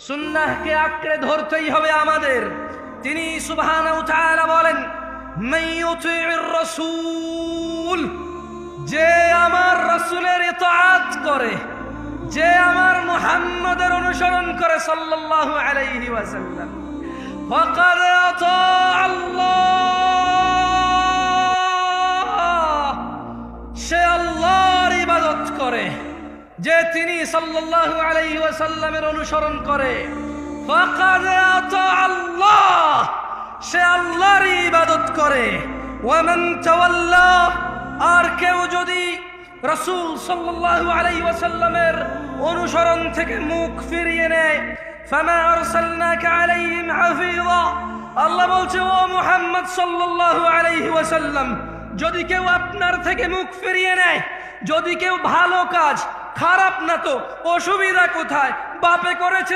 সুন্নাহকে আঁকড়ে ধরতেই হবে আমাদের। তিনি সুবহানাহু ওয়া তাআলা বলেন, মান ইউতি'র রাসূল, যে আমার রাসূলের ইতাআত করে, যে আমার মুহাম্মদের অনুসরণ করে সাল্লাল্লাহু আলাইহি ওয়াসাল্লাম, ফাকাদ আতা আল্লাহ, সে আল্লাহর ইবাদত করে। যে তিনি সাল্লাল্লাহু আলাইহি ওয়াসাল্লামের অনুসরণ করে, ফাকাদ আতা আল্লাহ, সে আল্লাহর ইবাদত করে। ওয়া মান তাওয়াল্লা, আর কেউ যদি রাসূল সাল্লাল্লাহু আলাইহি ওয়াসাল্লামের অনুসরণ থেকে মুখ ফিরিয়ে নেয়, ফামা আরসালনাকা আলাইহিম হাফিযা, আল্লাহ বলছে ও মুহাম্মদ সাল্লাল্লাহু আলাইহি ওয়াসাল্লাম, যদি কেউ আপনার থেকে মুখ ফিরিয়ে নেয়, যদি কেউ ভালো কাজ, খারাপ না তো অসুবিধা কোথায়, বাপে করেছে